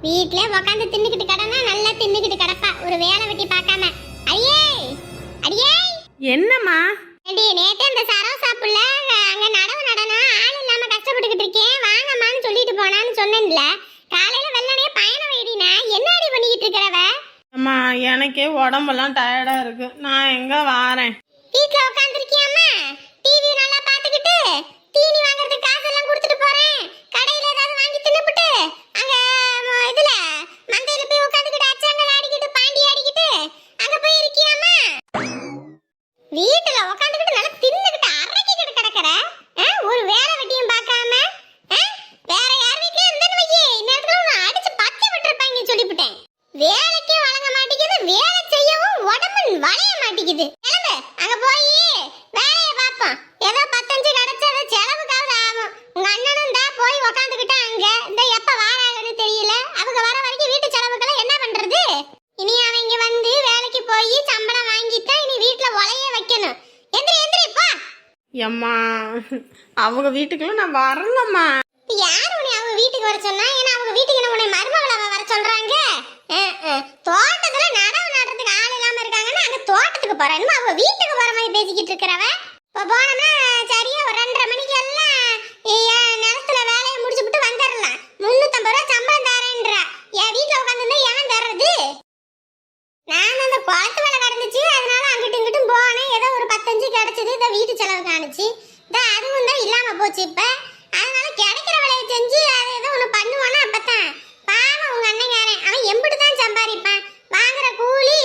வீட்ல உட்காந்து தின்னுக்கிட்டு கடனா நல்லா தின்னுக்கிட்டு கிடப்பா, ஒரு வேலை வெட்டி பார்க்காம. அடியே அடியே. என்னம்மா? ஏண்டி நேத்து அந்த சரவ சாப்புல அங்க நடவு நடனா ஆள் இல்லாம கஷ்டப்பட்டுக்கிட்டு இருக்கேன், வாங்கம்மான்னு சொல்லிட்டு போனான்னு சொன்னேன்ல. காலையில வெள்ளனே பயணம் வைடினா என்னடி பண்ணிக்கிட்டு இருக்கறவ? அம்மா எனக்கே உடம்பெல்லாம் டயர்டா இருக்கு, நான் எங்க வாரேன்? வீட்ல உட்காந்துருக்கியாம்மா? டிவி நல்லா பாத்துக்கிட்டு தீனி வாங்குறதுக்கு காசெல்லாம் கொடுத்துட்டு போறேன், கடையில ஏதாவது வாங்கி தின்னுபிட்டு அங்க இதுல மந்தையில போய் உட்காந்துக்கிட்டு அச்சாங்கல் ஆடிக்கிட்டு பாண்டி ஆடிக்கிட்டு அங்க போய் இருக்கியாம்மா? வீட்டுல உட்காந்துக்கிட்டு நல்லா தின்னுக்கிட்டு அரக்கிக்கிட்டு கிடக்குற, ஒரு வேலை வெட்டியும் பார்க்காம. வேற யார் வீட்லயே இருந்தேன்னு வையே, இந்நேரத்துல உன்னை அடிச்சு பத்தி விட்டுருப்பாங்க சொல்லிவிட்டேன். வேலைக்கும் வழங்க மாட்டேங்குது, வேலை செய்யவும் உடம்பு வளைய மாட்டேங்குது. கிளம்பு, அங்க போய் வேலையை பார்ப்போம். ஏதோ 10 கிடைச்சா செலவுக்காவது ஆகும். உங்க அண்ணனும் தான் போய் உக்காந்துக்கிட்டா அங்க, இந்த எப்ப வாராங்கன்னு தெரியல. அவங்க வர வரைக்கும் வீட்டு செலவுக்கெல்லாம் என்ன பண்றது? இனி அவங்க வந்து வேலைக்கு போய் சம்பளம் வாங்கித்தான் இனி வீட்டுல உலைய வைக்கணும். எந்திரி எந்திரி போ. எம்மா அவங்க வீட்டுக்குள்ள நான் வரலம்மா. யார் உன்னை அவங்க வீட்டுக்கு வர சொன்னா? ஏன்னா அவங்க வீட்டுக்கு என்ன உன்னை மருமகளா வர சொல்றாங்க? தோட்டத்துல நடவு நடுறதுக்கு ஆள் இல்லாம இருக்காங்கன்னா அங்க தோட்டத்துக்கு போறேன்னு அவங்க வீட்டுக்கு போற மாதிரி பேசிக்கிட்டு இருக்கிறவ. இப்ப போனோம்னா சரியா ஒரு 2:30 மணிக்கு எல்லாம் நிலத்துல வேலையை முடிச்சுட்டு வந்துடலாம். 350 ரூபா சம்பளம் தரேன்றா. என் வீட்டுல உட்காந்துருந்தா ஏன் தர்றது? நான் அந்த குளத்து வேலை நடந்துச்சு, அதனால அங்கிட்டு இங்கிட்டும் போனேன். ஏதோ ஒரு 15 கிடைச்சது, இந்த வீட்டு செலவு காணுச்சு. அதுவும் தான் இல்லாம போச்சு. இப்ப அதனால கிடைக்கிற வேலையை செஞ்சு அதை ஏதோ ஒண்ணு பண்ணுவானா? அப்பதான் பாவம் உங்க அண்ணங்காரன், அவன் எம்பிட்டு தான் சம்பாதிப்பான். வாங்குற கூலி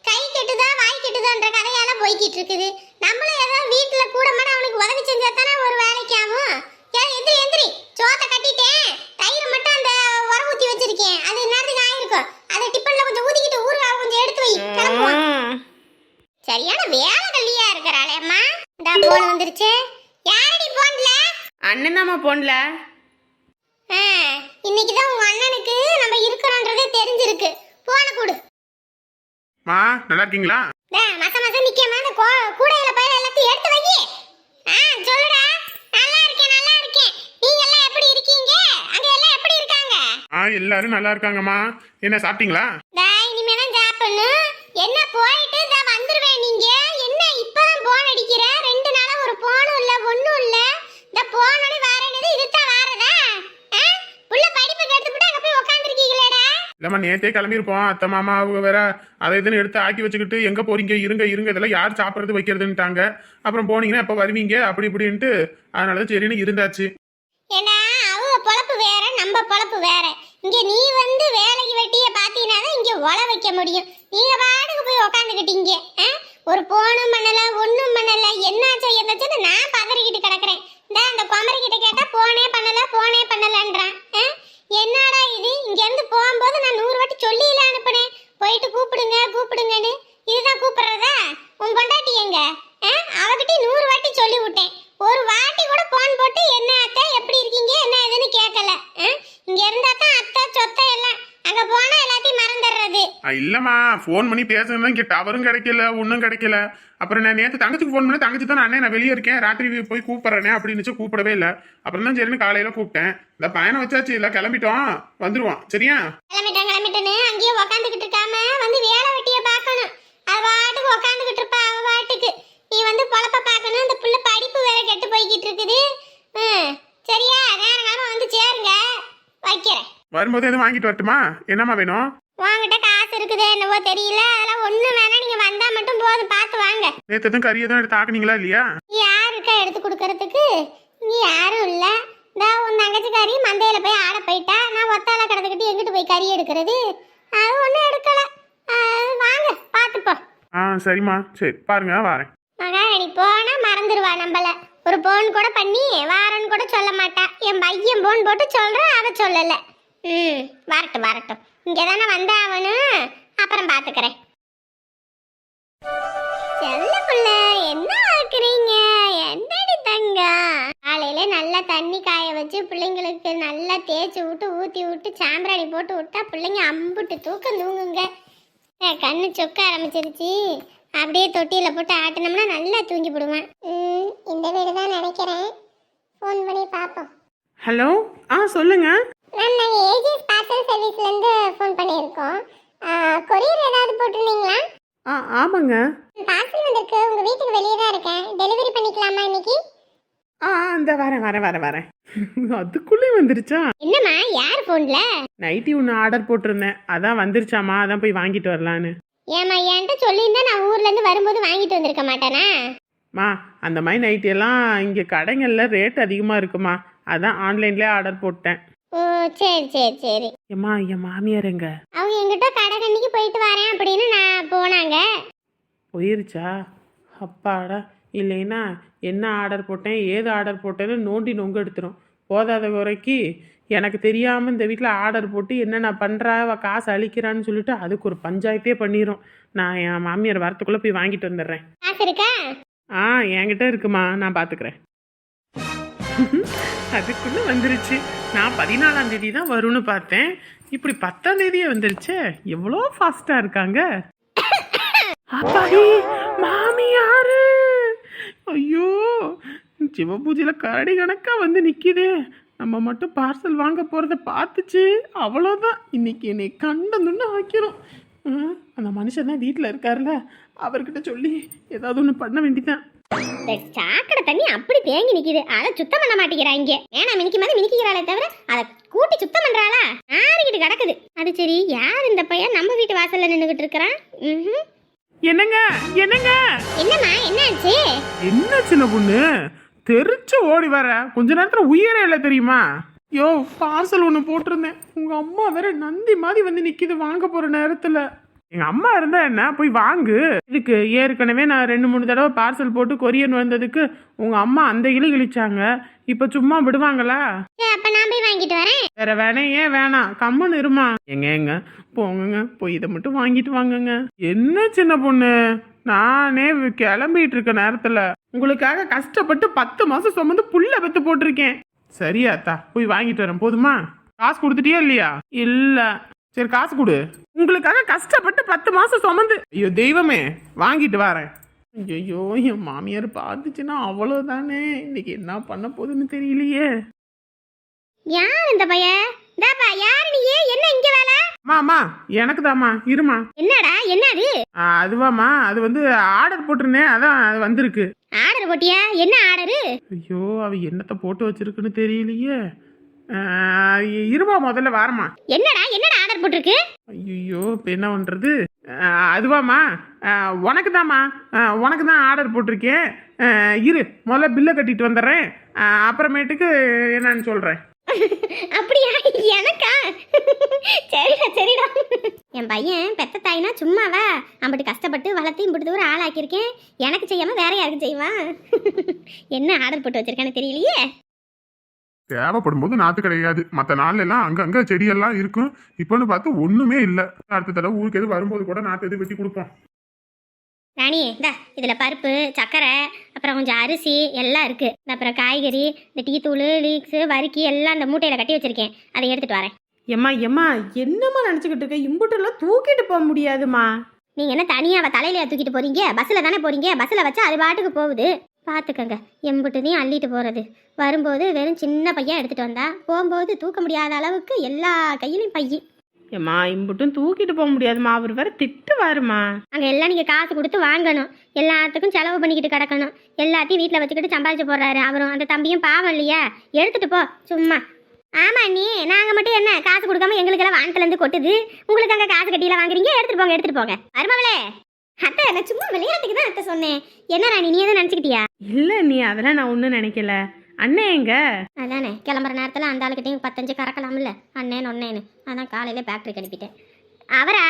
கை கெட்டுதா வாய் கெட்டுதான்ற கதையால போய்கிட்டு இருக்குது. நம்மளும் ஏதோ வீட்டுல கூட மாட அவனுக்கு உதவி செஞ்சா தானே ஒரு வேலைக்கு ஆகும். எந்திரி எந்திரி, சோத்தை கட்டிட்டேன், தயிர் மட்டும் அந்த உர ஊத்தி வச்சிருக்கேன், அது நேரத்துக்கு ஆயிருக்கும். அதை டிப்பன்ல கொஞ்சம் ஊத்திக்கிட்டு ஊறுகாய் கொஞ்சம் எடுத்து வை, கிளம்புவோம். சரியான வேலை கல்லியா இருக்கிறாளே அம்மா. இந்த போன் வந்துருச்சு. யாரடி போன்ல? அண்ணன் தாம்மா போன்ல. இன்னைக்குதான் உங்க அண்ணனுக்கு நம்ம இருக்கிறோன்றதே தெரிஞ்சிருக்கு. போன கூடு. மா நல்லா இருக்கீங்களா? மச மச நிக்காம அந்த கூடையில போய் எல்லாத்தையும் எடுத்து வை. சொல்லுடா. நல்லா இருக்கேன் நல்லா இருக்கேன். நீங்க எல்லாம் எப்படி இருக்கீங்க? அங்க எல்லாம் எப்படி இருக்காங்க? எல்லாரும் நல்லா இருக்காங்கம்மா. என்ன சாப்பிட்டீங்களா? இனிமே தான் சாப்பிடணும். என்ன போயிட்டு வந்துருவேன். நீங்க என்ன இப்பதான் போன் அடிக்கிற? 2 நாளா ஒரு போனும் இல்ல ஒண்ணும் இல்ல. இந்த போனோட வாரேனது இதுதான் வாரதா? புள்ள படிப்பு கெடுத்துட்டு அங்க போய் உட்கார்ந்திருக்கீங்களேடா. இல்லம்மா நேத்தே கிளம்பியிருப்போம். அத்தை மாமா அவங்க வேற அதை இதுன்னு எடுத்து ஆக்கி வச்சுக்கிட்டு எங்க போறீங்க இருங்க இருங்க இதெல்லாம் யார் சாப்பிட்றது வைக்கிறதுன்ட்டாங்க. அப்புறம் போனீங்கன்னா எப்போ வருவீங்க அப்படி இப்படின்ட்டு அதனாலதான் சரின்னு இருந்தாச்சு. ஏன்னா அவங்க பொழப்பு வேற, நம்ம பொழப்பு வேற. இங்க நீ வந்து வேலைக்கு வெட்டிய பாத்தீங்கன்னா இங்க ஒல வைக்க முடியும். நீங்க பாட்டுக்கு போய் உக்காந்துக்கிட்டீங்க. ஒரு போனும் பண்ணல ஒன்னும் பண்ணல. என்னாச்சோ எதாச்சும் நான் பதறிக்கிட்டு கிடக்குறேன். அந்த குமரி கிட்ட கேட்டா போனே பண்ணலன்றான். என்னடா இது? இங்க இருந்து போகும்போது நான் 100 வாட்டி சொல்லில அனுப்புனேன், போயிட்டு கூப்பிடுங்கன்னு. இதுதான் கூப்பிடுறதா? உன் பொண்டாட்டி எங்க? அவகிட்ட 100 வாட்டி சொல்லி விட்டேன். ஒரு வாட்டி கூட போன் போட்டு என்ன அத்தை எப்படி இருக்கீங்க என்ன ஏதுன்னு கேட்கல. இங்க இருந்தா தான் அத்தை சொத்தை எல்லாம், அங்க போனா எல்லாத்தையும் மறந்துடுறது. இல்லம்மா ஃபோன் பண்ணி பேசணும், இங்க டவரும் கிடைக்கல ஒன்றும் கிடைக்கல. அப்புறம் நான் நேற்று தங்கச்சிக்கு ஃபோன் பண்ணி தங்கச்சி தான் அண்ணே நான் வெளியே இருக்கேன் ராத்திரி போய் கூப்பிட்றேனே அப்படின்னு கூப்பிடவே இல்லை. அப்புறம் தான் சரின்னு காலையில கூப்பிட்டேன். இந்த பயணம் வச்சாச்சு இல்லை கிளம்பிட்டோம் வந்துருவோம் சரியா? கிளம்பிட்டேன்னு அங்கேயே உக்காந்துக்கிட்டு இருக்காம வந்து வேலை வெட்டிய பார்க்கணும். அது பாட்டுக்கு உக்காந்துக்கிட்டு இருப்பா அவ பாட்டுக்கு. நீ வந்து பொழப்ப பார்க்கணும். இந்த புள்ள படிப்பு வேற கெட்டு போய்கிட்டு இருக்குது. சரியா? நேரங்காலமா வந்து சேருங்க, வைக்கிறேன். வரும்போது எதுவும் வாங்கிட்டு வரட்டுமா? என்னம்மா வேணும்? வாங்கிட்ட காசு இருக்குது என்னவோ தெரியல, அதெல்லாம் ஒண்ணும் வேணாம். நீங்க வந்தா மட்டும் போதும், பார்த்து வாங்க. நேற்று எதுவும் கறி எதுவும் எடுத்து ஆக்குனீங்களா இல்லையா? யாருக்கா எடுத்து கொடுக்கறதுக்கு? நீ யாரும் இல்ல. உன் தங்கச்சி கறி மந்தையில போய் ஆட போயிட்டா. நான் ஒத்தால கிடந்துக்கிட்டு எங்கிட்டு போய் கறி எடுக்கிறது? அது ஒன்றும் எடுக்கல. வாங்க பார்த்துப்போம். சரிம்மா சரி பாருங்க வரேன். மகா நீ போனா மறந்துடுவா நம்மள. ஒரு போன் கூட பண்ணி வாரன்னு கூட சொல்ல மாட்டா. என் பையன் போன் போட்டு சொல்றேன், அவ சொல்லல. வரட்டும். இங்கதானே வந்தா அவனும், அப்புறம் பாத்துக்கிறேன். செல்ல புள்ள என்ன ஆக்குறீங்க? என்னடி தங்க? காலையில நல்லா தண்ணி காய வச்சு பிள்ளைங்களுக்கு நல்லா தேய்ச்சி விட்டு ஊத்தி விட்டு சாம்பிராணி போட்டு விட்டா பிள்ளைங்க அம்புட்டு தூக்கம் தூங்குங்க. கண்ணு சொக்க ஆரம்பிச்சிருச்சு. அப்படியே தொட்டியில போட்டு ஆட்டினோம்னா நல்லா தூங்கி போடுவேன். இந்த வீடு தான் நினைக்கிறேன். ஃபோன் பண்ணி பார்ப்போம். ஹலோ சொல்லுங்க. மேம் நாங்க ஏஜிஎஸ் பார்சல் சர்வீஸ்ல இருந்து ஃபோன் பண்ணியிருக்கோம். கொரியர் ஏதாவது போட்டிருந்தீங்களா? ஆமாங்க. பார்சல் வந்திருக்கு. உங்க வீட்டுக்கு வெளியே தான் இருக்கேன். டெலிவரி பண்ணிக்கலாமா இன்னைக்கு? இந்த வரேன். அதுக்குள்ளே வந்துருச்சா? என்னம்மா யார் ஃபோன்ல? நைட்டி ஒன்று ஆர்டர் போட்டிருந்தேன், அதான் வந்துருச்சாமா, அதான் போய் வாங்கிட்டு வரலான்னு. ஏமா என்கிட்ட சொல்லியிருந்தா நான் ஊர்ல இருந்து வரும்போது வாங்கிட்டு வந்திருக்க மாட்டேனா? மா அந்த மாதிரி நைட்டி எல்லாம் இங்கே கடைகளில் ரேட் அதிகமாக இருக்குமா, அதான் ஆன்லைன்லேயே ஆர்டர் போட்டேன். ஓ சரி சரி சரி. ஏம்மா என் மாமியார் எங்க? அவங்க எங்கிட்ட கடை கண்ணிக்கு போயிட்டு வரேன் அப்படின்னு நான் போனாங்க. போயிருச்சா? அப்பாடா, இல்லைன்னா என்ன ஆர்டர் போட்டேன் ஏது ஆர்டர் போட்டேன்னு நோண்டி நொங்கு எடுத்துரும். போதாத குறைக்கு எனக்கு தெரியாமல் இந்த வீட்டில் ஆர்டர் போட்டு என்ன நான் பண்ணுறா அவள் காசு அழிக்கிறான்னு சொல்லிட்டு அதுக்கு ஒரு பஞ்சாயத்தே பண்ணிடும். நான் என் மாமியார் வரத்துக்குள்ளே போய் வாங்கிட்டு வந்துடுறேன். காசு இருக்கா? என்கிட்ட இருக்குமா, நான் பார்த்துக்கிறேன். அதுக்குள்ளே வந்துருச்சு. நான் 14ஆம் தேதி தான் வரும்னு பார்த்தேன், இப்படி 10ஆம் தேதியே வந்துருச்சு. எவ்வளோ ஃபாஸ்ட்டாக இருக்காங்க. அப்பாடி மாமியாரு, ஐயோ சிவ பூஜையில் கரடி கணக்காக வந்து நிற்கிதே. நம்ம மட்டும் பார்சல் வாங்க போகிறத பார்த்துச்சு, அவ்வளோதான். இன்னைக்கு என்னை கண்டதுன்னு ஆக்கிறோம். அந்த மனுஷன் தான் வீட்டில் இருக்காருல்ல, அவர்கிட்ட சொல்லி ஏதாவது ஒன்று பண்ண வேண்டிதான். இந்த சாக்கடை தண்ணி அப்படி தேங்கி நிக்குது, அதை சுத்தம் பண்ண மாட்டேங்கிறாங்க. ஏன்னா மினிக்கிறாளே தவிர அதை கூட்டி சுத்தம் பண்றாளா? யாருக்கிட்டு கிடக்குது. அது சரி, யார் இந்த பையன் நம்ம வீட்டு வாசல்ல நின்றுகிட்டு இருக்கிறான்? என்னங்க என்னம்மா என்னாச்சு? என்ன சின்ன பொண்ணு தெரிச்சு ஓடி வர, கொஞ்ச நேரத்துல உயிரே இல்லை தெரியுமா? யோ பார்சல் ஒன்று போட்டிருந்தேன், உங்க அம்மா வேற நந்தி மாதிரி வந்து நிக்குது வாங்க போற நேரத்துல. எங்க அம்மா இருந்தா என்ன, போய் வாங்கு. இதுக்கு ஏற்கனவே நான் 2-3 தடவை பார்சல் போட்டு கொரியர் வந்ததுக்கு உங்க அம்மா அந்த இழிச்சாங்க. இப்ப சும்மா விடுவாங்களா? அப்ப நான் போய் வாங்கிட்டு வரேன். வேற வேணாம் கம்முன்னு இருமா. எங்க போங்க, போய் இதை மட்டும் வாங்கிட்டு வாங்குங்க. என்ன சின்ன பொண்ணு, நானே கிளம்பிட்டு இருக்க நேரத்துல உங்களுக்காக கஷ்டப்பட்டு 10 மாசம் சுமந்து புள்ள பெத்து போட்டிருக்கேன். சரியாத்தா, போய் வாங்கிட்டு வரேன். போதுமா? காசு கொடுத்துட்டியா இல்லையா? இல்ல. சரி காசு கொடு. உங்களுக்காக கஷ்டப்பட்டு 10 மாசம் சுமந்து, ஐயோ தெய்வமே, வாங்கிட்டு வரேன். ஐயோ என் மாமியார் பார்த்துச்சுன்னா அவ்வளவுதானே. இன்னைக்கு என்ன பண்ண போகுதுன்னு தெரியலையே. யார் இந்த பையன்? தாப்பா யாரு நீ? என்ன இங்க வேலை? அம்மா எனக்கு தாம்மா, இருமா. என்னடா என்னது? அதுவாம்மா, அது வந்து ஆர்டர் போட்டிருந்தேன், அதான் அது வந்திருக்கு. ஆர்டர் போட்டியா? என்ன ஆர்டரு? ஐயோ அவ என்னத்தை போட்டு வச்சிருக்குன்னு தெரியலையே. இருமா, முதல்ல வாரமா. என்னடா ஆர்டர் போட்டிருக்கு? ஐயோ இப்போ என்ன பண்றது? அதுவாம்மா, உனக்கு தாம்மா, உனக்கு தான் ஆர்டர் போட்டிருக்கேன். இரு, முதல்ல பில்லை கட்டிட்டு வந்துடுறேன், அப்புறமேட்டுக்கு என்னன்னு சொல்றேன். அப்படியா? எனக்கா? சரிடா. என் பையன் பெத்த தாய்னா சும்மாவா? அப்படி கஷ்டப்பட்டு வளர்த்து இப்படி ஒரு ஆளாக்கியிருக்கேன். எனக்கு செய்யாம வேற யாருக்கு செய்வான்? என்ன ஆர்டர் போட்டு வச்சிருக்கான்னு தெரியலையே. தேவைப்படும் போது நாத்து கிடையாது, மற்ற நாள்ல எல்லாம் அங்கங்க செடியெல்லாம் இருக்கும். இப்பன்னு பார்த்து ஒண்ணுமே இல்லை. அடுத்த தடவை ஊருக்கு எது வரும்போது கூட நாத்து எது வெட்டி கொடுப்போம். ராணி இந்த இதில் பருப்பு, சர்க்கரை, அப்புறம் கொஞ்சம் அரிசி எல்லாம் இருக்குது. அப்புறம் காய்கறி, இந்த டீ தூள், லீக்ஸு, வறுக்கி எல்லாம் இந்த மூட்டையில் கட்டி வச்சுருக்கேன். அதை எடுத்துகிட்டு வரேன். எம்மா என்னம்மா நினச்சிக்கிட்டு இருக்க? இம்புட்டெல்லாம் தூக்கிட்டு போக முடியாதுமா. நீங்கள் என்ன தனியாக தலையிலையா தூக்கிட்டு போகிறீங்க? பஸ்ஸில் தானே போகிறீங்க. பஸ்ஸில் வச்சா அது பாட்டுக்கு போகுது. பார்த்துக்கங்க, எம்புட்டுதையும் அள்ளிட்டு போகிறது. வரும்போது வெறும் சின்ன பையன் எடுத்துகிட்டு வந்தா, போகும்போது தூக்க முடியாத அளவுக்கு எல்லா கையிலையும் பையி. ஏம்மா இம்புட்டும் தூக்கிட்டு போக முடியாதுமா, அவர் வேற திட்டுவாருமா. அங்கே எல்லாம் நீங்கள் காசு கொடுத்து வாங்கணும், எல்லாத்துக்கும் செலவு பண்ணிக்கிட்டு கிடக்கணும். எல்லாத்தையும் வீட்டில் வச்சுக்கிட்டு சம்பாதிச்சு போடுறாரு அவரும். அந்த தம்பியும் பாவம் இல்லையா? எடுத்துகிட்டு போ சும்மா. ஆமாம் நீ, நாங்கள் மட்டும் என்ன காசு கொடுக்காம எங்களுக்கெல்லாம் வானத்துலேருந்து கொட்டுது, உங்களுக்கு அங்கே காசு கட்டியில் வாங்குறீங்க. எடுத்துகிட்டு போங்க. மருமகளே, அத்தை நான் சும்மா விளையாட்டுக்கு தான் அத்தை சொன்னேன். என்ன ராணி, நீ எதுவும் நினச்சிக்கிட்டியா? இல்லை நீ அதெல்லாம் நான் ஒன்றும் நினைக்கல. அண்ணே எங்க? அதானே கிளம்புற நேரத்தில் அந்த ஆளுக்கிட்டையும் 15 கறக்கலாம்ல, அண்ணேன்னு. அதான் காலையில் ஃபேக்ட்ரிக்கு அனுப்பிட்டேன். அவரா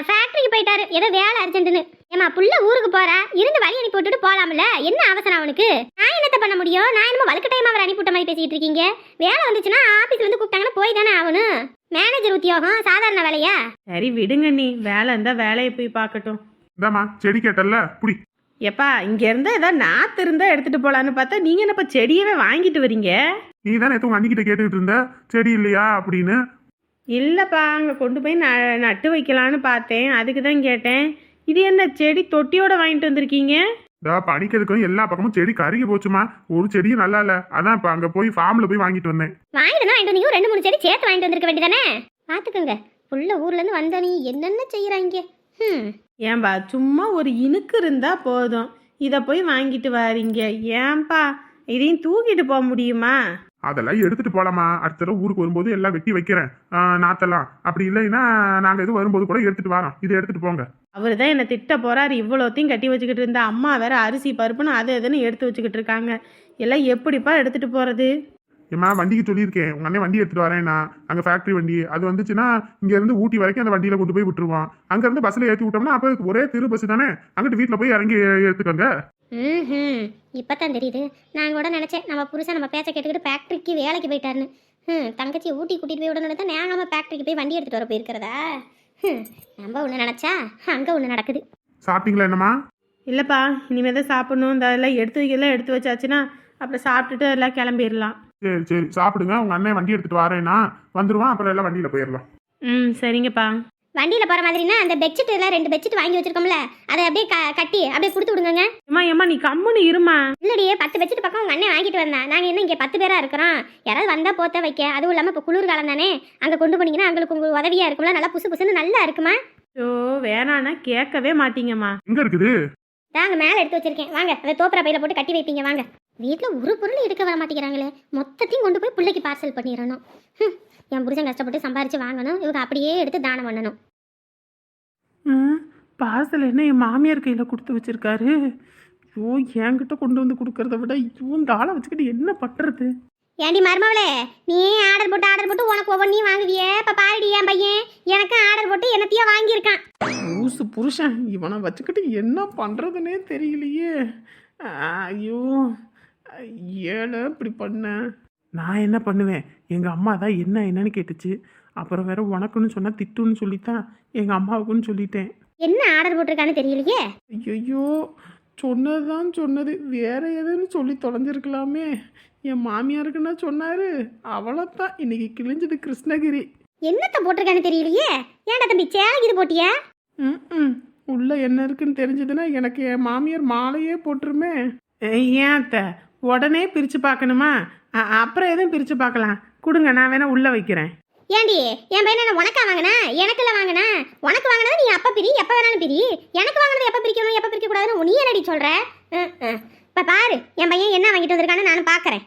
ஃபேக்ட்ரிக்கு போயிட்டாரு, ஏதோ வேலை அர்ஜென்ட்டுன்னு. ஏமா புள்ள ஊருக்கு போறா, இருந்து வழி அனுப்பி விட்டுட்டு போகலாம்ல, என்ன அவசரம் அவனுக்கு? நான் என்னத்த பண்ண முடியும்? நான் என்னமோ வலுக்கு டைம் அவர் அனுப்பிவிட்ட மாதிரி பேசிட்டு இருக்கீங்க. வேலை வந்துச்சுன்னா ஆஃபீஸ்ல வந்து கூப்பிட்டாங்கன்னா போய் தானே ஆகணும். மேனேஜர் உத்தியோகம் சாதாரண வேலையா? சரி விடுங்க, நீ வேலை இருந்தா வேலையை போய் பார்க்கட்டும். இந்தாம்மா செடி கேட்டல்ல, புடி. எப்பா இங்க இருந்தா ஏதாவது நாத்து இருந்தா எடுத்துட்டு போலான்னு பார்த்தா நீங்க என்னப்பா செடியவே வாங்கிட்டு வரீங்க? நீ தானே எதுவும் அன்னிக்கிட்ட கேட்டுக்கிட்டு இருந்த செடி இல்லையா அப்படின்னு. இல்லப்பா, அங்க கொண்டு போய் நட்டு வைக்கலான்னு பார்த்தேன், அதுக்கு தான் கேட்டேன். இது என்ன செடி தொட்டியோட வாங்கிட்டு வந்திருக்கீங்க? பனிக்கிறதுக்கும் எல்லா பக்கமும் செடி கருகி போச்சுமா. ஒரு செடியும் நல்லா இல்ல. அதான் இப்ப அங்க போய் ஃபார்ம்ல போய் வாங்கிட்டு வந்தேன். வாங்கிட்டு வந்தீங்க 2-3 செடி சேர்த்து வாங்கிட்டு வந்திருக்க வேண்டியதானே. பாத்துக்கோங்க புள்ள ஊர்ல இருந்து வந்த நீ என்னென்ன செய்யறாங்க. ஏன்பா சும்மா ஒரு இனுக்கு இருந்தா போதும், இதை போய் வாங்கிட்டு வாரீங்க. ஏன்பா இதையும் தூக்கிட்டு போக முடியுமா? அதெல்லாம் எடுத்துட்டு போலாமா. அடுத்த தடவை ஊருக்கு வரும்போது எல்லாம் வெட்டி வைக்கிறேன். நாத்தெல்லாம் அப்படி இல்லைன்னா நாங்க எதுவும் வரும்போது கூட எடுத்துட்டு வரோம். இதை எடுத்துட்டு போங்க. அவர் தான் என்னை திட்ட போறாரு. இவ்வளோத்தையும் கட்டி வச்சுக்கிட்டு இருந்தா அம்மா வேற அரிசி பருப்புன்னு அது இதுன்னு எடுத்து வச்சுக்கிட்டு இருக்காங்க. எல்லாம் எப்படிப்பா எடுத்துட்டு போறது? ஏமா வண்டிக்கு சொல்லியிருக்கேன், உங்க அண்ணன் வண்டி எடுத்துட்டு வரேன்னா. அங்க ஃபேக்டரி வண்டி அது வந்துச்சுன்னா இங்க இருந்து ஊட்டி வரைக்கும் அந்த வண்டியில கொண்டு போய் விட்டுருவான். அங்க இருந்து பஸ்ல ஏற்றி விட்டோம்னா அப்ப ஒரே திரு பஸ் தானே, அங்கிட்டு வீட்டுல போய் இறங்கி எடுத்துக்கோங்க. இப்பதான் தெரியுது. நான் கூட நினைச்சேன் நம்ம புருஷன் நம்ம பேச்ச கேட்டுக்கிட்டு ஃபேக்டரிக்கு வேலைக்கு போயிட்டாருன்னு. தங்கச்சி ஊட்டி கூட்டிட்டு போய் விடணும் தான் நாங்க ஃபேக்டரிக்கு போய் வண்டி எடுத்துட்டு வர போயிருக்கிறதா. நம்ம ஒண்ணு நினைச்சா அங்க ஒண்ணு நடக்குது. சாப்பிட்டீங்களா என்னம்மா? இல்லைப்பா இனிமேல் தான் சாப்பிடணும். இந்த எல்லாம் எடுத்து வச்சாச்சுன்னா அப்புறம் சாப்பிட்டுட்டு எல்லாம் கிளம்பிடலாம். சரி சரி சாப்பிடுங்க. உங்க அண்ணன் வண்டி எடுத்துட்டு வரேன்னா வந்துருவான். அப்புறம் எல்லாம் வண்டியில போயிடலாம். சரிங்கப்பா. வண்டியில போற மாதிரினா அந்த பெட்ஷீட் எல்லாம் 2 பெட்ஷீட் வாங்கி வச்சிருக்கோம்ல, அதை அப்படியே கட்டி அப்படியே கொடுத்து விடுங்க. ஏம்மா நீ கம்முன்னு இருமா. இல்லடியே 10 பெட்ஷீட் பக்கம் உங்க அண்ணன் வாங்கிட்டு வந்தான். நாங்க என்ன இங்க 10 பேரா இருக்கிறோம். யாராவது வந்தா போத்த வைக்க. அதுவும் இல்லாம இப்ப குளிர் காலம் தானே, அங்க கொண்டு போனீங்கன்னா அவங்களுக்கு உங்களுக்கு உதவியா இருக்கும்ல. நல்லா புசு புசுன்னு நல்லா இருக்குமா. ஓ வேணான்னா கேட்கவே மாட்டீங்கம்மா. எங்க இருக்குது? நாங்க மேல எடுத்து வச்சிருக்கேன். வாங்க அதை தோப்புற பையில போட்டு கட்டி வைப்பீங்க. வாங்க. வீட்டுல ஒரு பொருள் எடுக்க வர மாட்டேங்கிறாங்களே, மொத்தத்தையும் கொண்டு போய் பிள்ளைக்கு பார்சல் பண்ணிடணும். என் புருஷன் கஷ்டப்பட்டு சம்பாரிச்சு வாங்கணும், இவங்க அப்படியே எடுத்து தானம் பண்ணணும். பார்சல் என்ன என் மாமியார் கையில் கொடுத்து வச்சிருக்காரு. ஐயோ என்கிட்ட கொண்டு வந்து கொடுக்கறத விட இந்த ஆளை வச்சுக்கிட்டு என்ன பண்றது? ஏண்டி மருமவளே, நீ ஆர்டர் போட்டு உனக்கு ஒவ்வொன்றையும் வாங்குவியே. இப்ப பாருடி என் பையன் எனக்கு ஆர்டர் போட்டு என்னத்தையோ வாங்கியிருக்கான். ஊசு புருஷன் இவனை வச்சுக்கிட்டு என்ன பண்ணுறதுனே தெரியலையே. ஐயோ ஏழை இப்படி பண்ண. நான் என்ன பண்ணுவேன்? எங்கள் அம்மா தான் என்னன்னு கேட்டுச்சு. அப்புறம் வேற உனக்குன்னு சொன்னால் திட்டுன்னு சொல்லித்தான் எங்கள் அம்மாவுக்குன்னு சொல்லிட்டேன். என்ன ஆர்டர் போட்டிருக்கான்னு தெரியலையே. ஐயோ சொன்னதுதான் சொன்னது, வேற எதுன்னு சொல்லி தொலைஞ்சிருக்கலாமே. என் மாமியாருக்குன்னா சொன்னாரு, அவ்வளோதான் இன்னைக்கு கிழிஞ்சது கிருஷ்ணகிரி. என்னத்த போட்டிருக்கான்னு தெரியலையே. ஏன்டா தம்பி சேலை இது போட்டியா? உள்ள என்ன இருக்குன்னு தெரிஞ்சதுன்னா எனக்கு என் மாமியார் மாலையே போட்டுருமே. ஏன் அத்தை உடனே பிரித்து பார்க்கணுமா? அப்புறம் எதுவும் பிரித்து பார்க்கலாம். கொடுங்க, நான் வேணா உள்ள வைக்கிறேன். ஏண்டி என் பையனை நான் உனக்கா வாங்கினா? எனக்குள்ள வாங்கினா? உனக்கு வாங்கினது நீ அப்ப பிரி, எப்ப வேணாலும் பிரி. எனக்கு வாங்கினது எப்ப பிரிக்கணும் எப்ப பிரிக்க கூடாதுன்னு நீ என்னடி சொல்ற? இப்ப பாரு என் பையன் என்ன வாங்கிட்டு வந்திருக்கான்னு நான் பாக்குறேன்.